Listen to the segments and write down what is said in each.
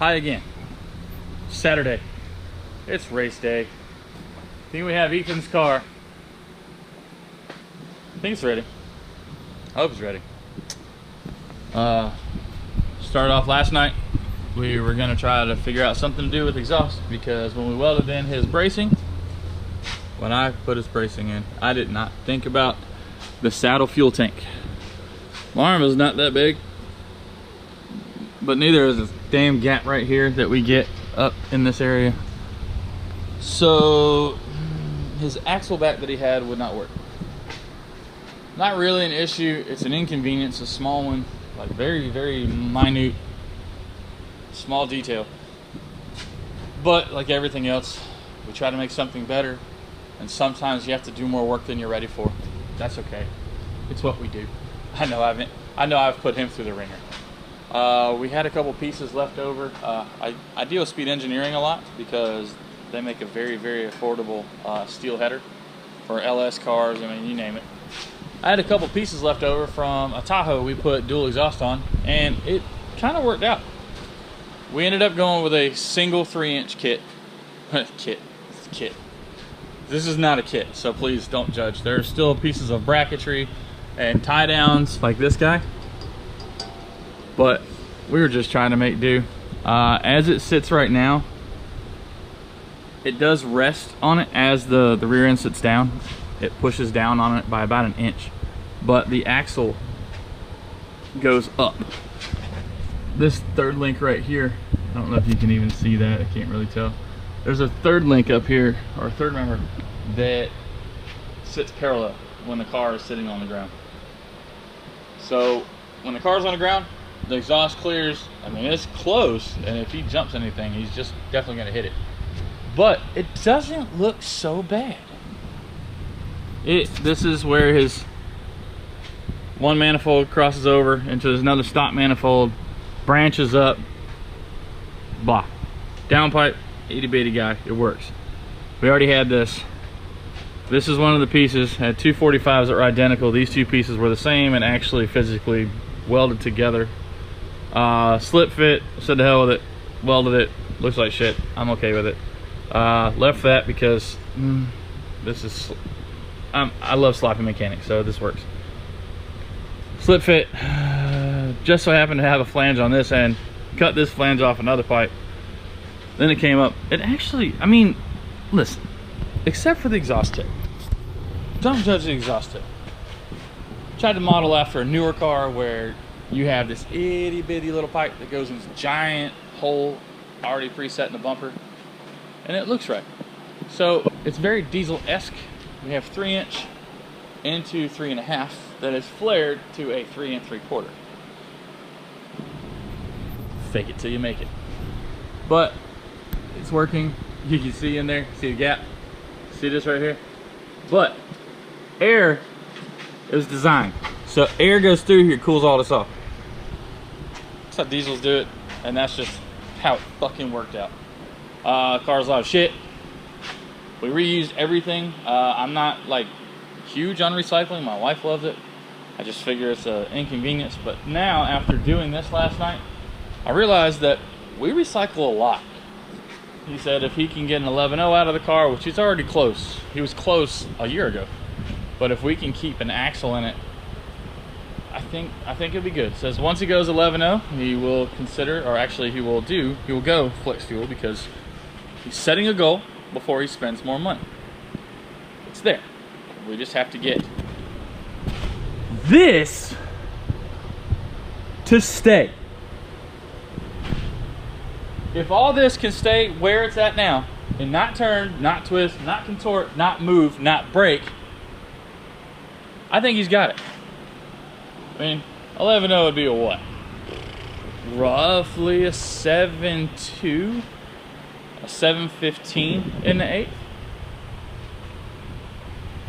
Hi again. Saturday. It's race day. I think we have Ethan's car. I think it's ready. I hope it's ready. Started off last night. We were gonna try to figure out something to do with exhaust, because when we welded in his bracing, when I put his bracing in, I did not think about the saddle fuel tank. My arm is not that big, but neither is this damn gap right here that we get up in this area. So his axle back that he had would not work. Not really an issue, it's an inconvenience, a small one, like very, very minute, small detail. But like everything else, we try to make something better, and sometimes you have to do more work than you're ready for. That's okay. It's what we do. I know I've put him through the ringer. We had a couple pieces left over. I deal with Speed Engineering a lot because they make a very, very affordable steel header for LS cars. I mean, you name it. I had a couple pieces left over from a Tahoe we put dual exhaust on, and it kind of worked out. We ended up going with a single 3-inch kit. Kit. This is not a kit, so please don't judge. There are still pieces of bracketry and tie downs like this guy, but we were just trying to make do. As it sits right now, it does rest on it as the rear end sits down. It pushes down on it by about 1 inch, but the axle goes up. This third link right here, I don't know if you can even see that, I can't really tell. There's a third link up here, or a third member, that sits parallel when the car is sitting on the ground. So when the car's on the ground, the exhaust clears. I mean, it's close, and if he jumps anything, he's just definitely gonna hit it. But it doesn't look so bad. This is where his one manifold crosses over into another stock manifold, branches up, blah. Downpipe, itty bitty guy, it works. We already had this. This is one of the pieces, had two 45s that were identical. These two pieces were the same and actually physically welded together. Slip fit, said to hell with it, welded it, looks like shit, I'm okay with it. Left that because this is, I love sloppy mechanics, so this works. Slip fit, just so happened to have a flange on this end, cut this flange off another pipe. Then it came up. It actually, I mean, listen, except for the exhaust tip. Don't judge the exhaust tip. Tried to model after a newer car where you have this itty bitty little pipe that goes in this giant hole already preset in the bumper, and it looks right. So it's very diesel-esque. We have 3-inch into 3.5 that is flared to a 3 3/4. Fake it till you make it. But it's working. You can see in there, see the gap, see this right here. But air is designed, so air goes through here, cools all this off. That's how diesels do it, and that's just how it fucking worked out. Car's a lot of shit. We reused everything. I'm not like huge on recycling. My wife loves it. I just figure it's an inconvenience. But now, after doing this last night, I realized that we recycle a lot. He said if he can get an 11.0 out of the car, which he's already close. He was close a year ago. But if we can keep an axle in it, I think it'll be good. Says once he goes 11.0, he will consider, or actually he will go flex fuel, because he's setting a goal before he spends more money. It's there. We just have to get this to stay. If all this can stay where it's at now, and not turn, not twist, not contort, not move, not break, I think he's got it. I mean, 11.0 would be a what? Roughly a 7.2, a 7.15 in the 8th.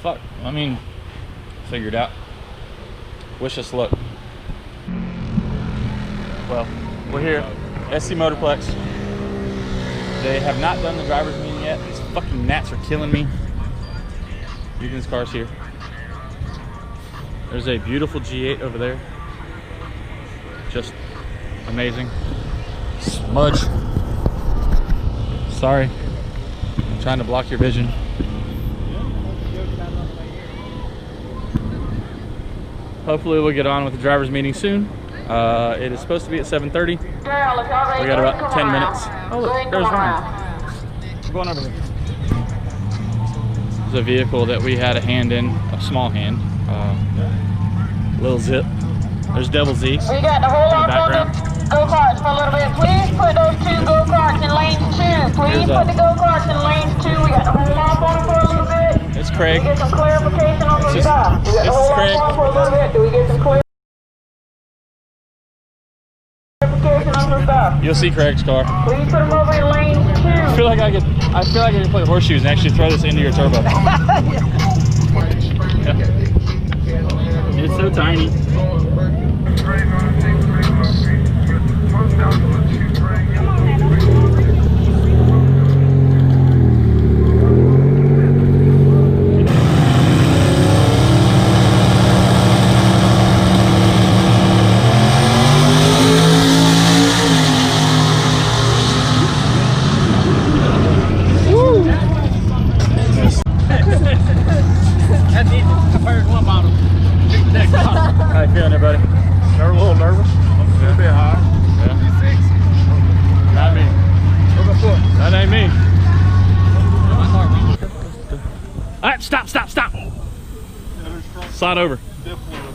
Fuck, I mean, figured out. Wish us luck. Well, we're here, SC Motorplex. They have not done the driver's meeting yet. These fucking gnats are killing me. Ethan's car's here. There's a beautiful G8 over there. Just amazing. Smudge. Sorry. I'm trying to block your vision. Hopefully we'll get on with the driver's meeting soon. It is supposed to be at 7:30. We got about 10 minutes. Oh look, there's Ryan. We're going over here. There's a vehicle that we had a hand in, a small hand. Little Zip. There's Devil Z. We got to hold on to the go-karts for a little bit. Please put those 2 go-karts in lane 2. Please put the go-karts in lane 2. We got to hold off on them for a little bit. It's Craig. We get some clarification on some stuff. We got to hold off on them for a little bit. Do we get some clarification on some stuff? You'll see Craig's car. Please put them over in lane 2. I feel like I could play horseshoes and actually throw this into your turbo. It's so tiny. How you feeling there, buddy? They're a little nervous. A bit high. Yeah. 56. Not me. That ain't me. Alright, stop. Slide over.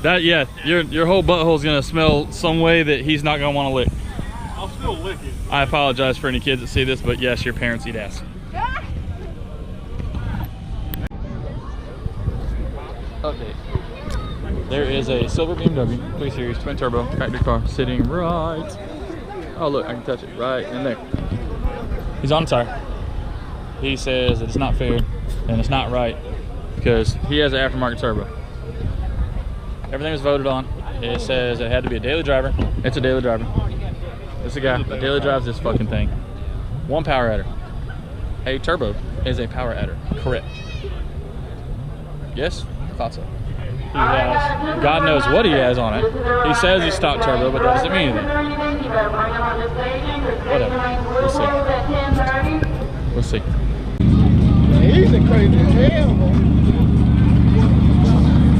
That, yeah, your whole butthole's gonna smell some way that he's not gonna want to lick. I'll still lick it. I apologize for any kids that see this, but yes, your parents eat ass. Okay. There is a silver BMW 3 Series twin turbo tractor car sitting right. Oh look, I can touch it right in there. He's on the tire. He says it's not fair and it's not right because he has an aftermarket turbo. Everything was voted on. It says it had to be a daily driver. It's a daily driver. It's a guy that daily drives this fucking thing. 1 power adder. A turbo is a power adder. Correct. Yes? I thought so. He has, God knows what he has on it. He says he's stock turbo, but that doesn't mean anything. Whatever. We'll see. He's a crazy hell.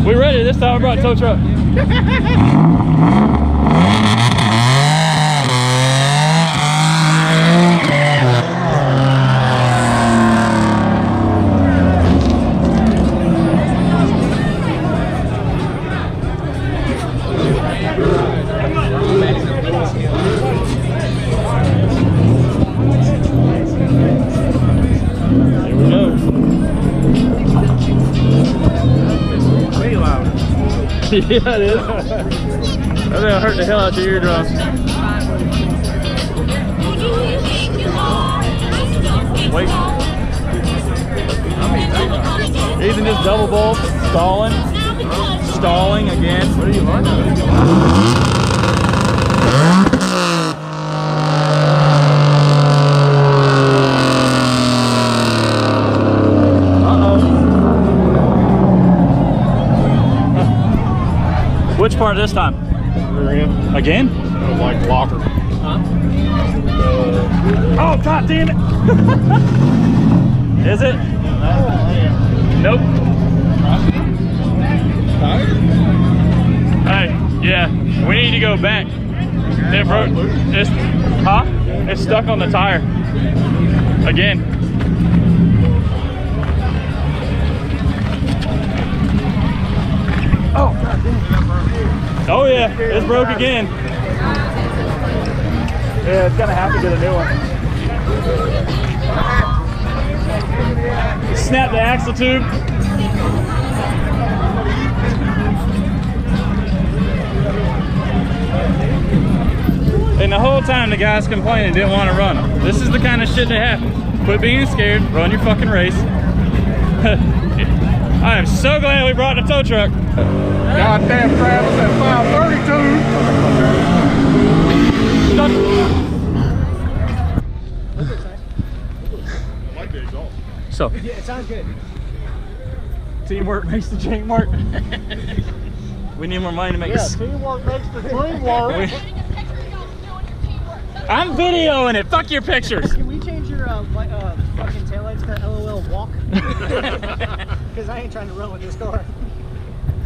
We ready this time. We brought a tow truck. Yeah, it is. That'll hurt the hell out your eardrums. Wait. Ethan just double bolt, stalling again. What are you learning? Which part this time? Rear end. Again? It was like locker. Huh? Oh, god damn it! Is it? Nope. Hey, yeah, we need to go back. It broke. It's stuck on the tire. Again. Oh, god damn. Oh yeah, it's broke again. Yeah, it's gonna have to get a new one. Snap the axle tube. And the whole time the guy's complaining, didn't want to run them. This is the kind of shit that happens. Quit being scared, run your fucking race. I am so glad we brought the tow truck. Goddamn Travis at 532. So, Yeah, it sounds good. teamwork makes the dream work. We need more money to make this. Teamwork makes the dream work. I'm videoing it. Fuck your pictures. Can we change your fucking taillights to LOL walk? Because I ain't trying to run with this car.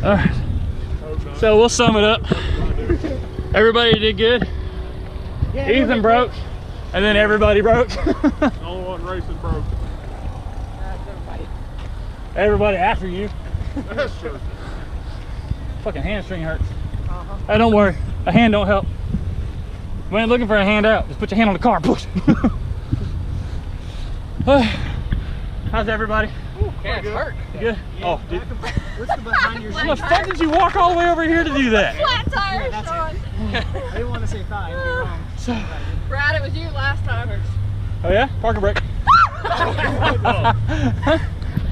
All right. So we'll sum it up. Everybody did good. Yeah, Ethan broke, and then everybody broke. The only one racing broke. Everybody. Everybody after you. That's true. Fucking hamstring hurts. Hey, don't worry. A hand don't help. We ain't looking for a hand out. Just put your hand on the car. Push. How's everybody? Yeah, it's hurt. Good? Oh, dude. What's the behind your How the fuck did you walk all the way over here to do that? Flat tire, that's Sean. I didn't want to say thigh. You're wrong. So, Brad, it was you last time. oh yeah? Parking brake.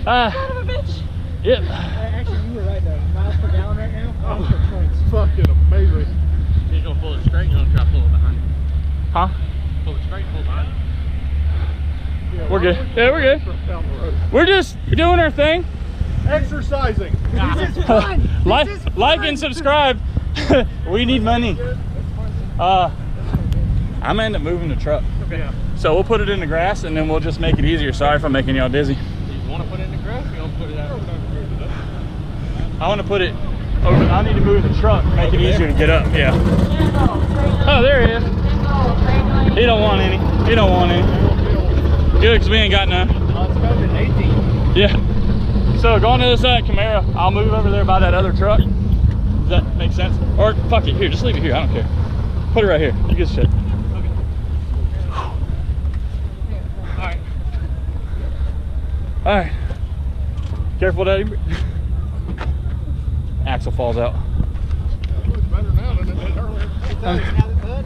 Son of a bitch. Yep. Actually, you were right though. Miles per gallon right now. Oh, It's fucking amazing. You're gonna pull it straight, you're gonna try to pull it behind you. Huh? Pull it straight, pull it behind you. Yeah, We're good. Yeah, we're good. Down the road. We're just doing our thing. Exercising. this is fun. Like, This is like fun. and subscribe. We need money. I'm gonna end up moving the truck. Yeah. So we'll put it in the grass and then we'll just make it easier. Sorry if I'm making y'all dizzy. You wanna put it in the grass, you're gonna put it out. I want to put it over. I need to move the truck, make it easier to get up. Yeah. Oh, there he is. He don't want any. He don't want any. Good, because we ain't got none. It's COVID 18. Yeah. So going to this Camaro, I'll move over there by that other truck. Does that make sense? Or fuck it, here, just leave it here. I don't care. Put it right here. You get shit. Alright. All right. Careful, Daddy. Axle falls out. It looks better now than it did earlier. It does.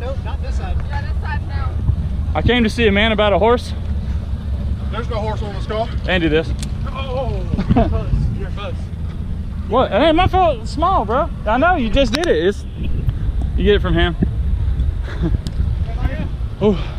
Nope, not this side. Yeah, this side now. I came to see a man about a horse. There's no horse on this car. And do this. Oh, You're close. What? It ain't my fault. It's small, bro. I know you just did it. You get it from him. Oh.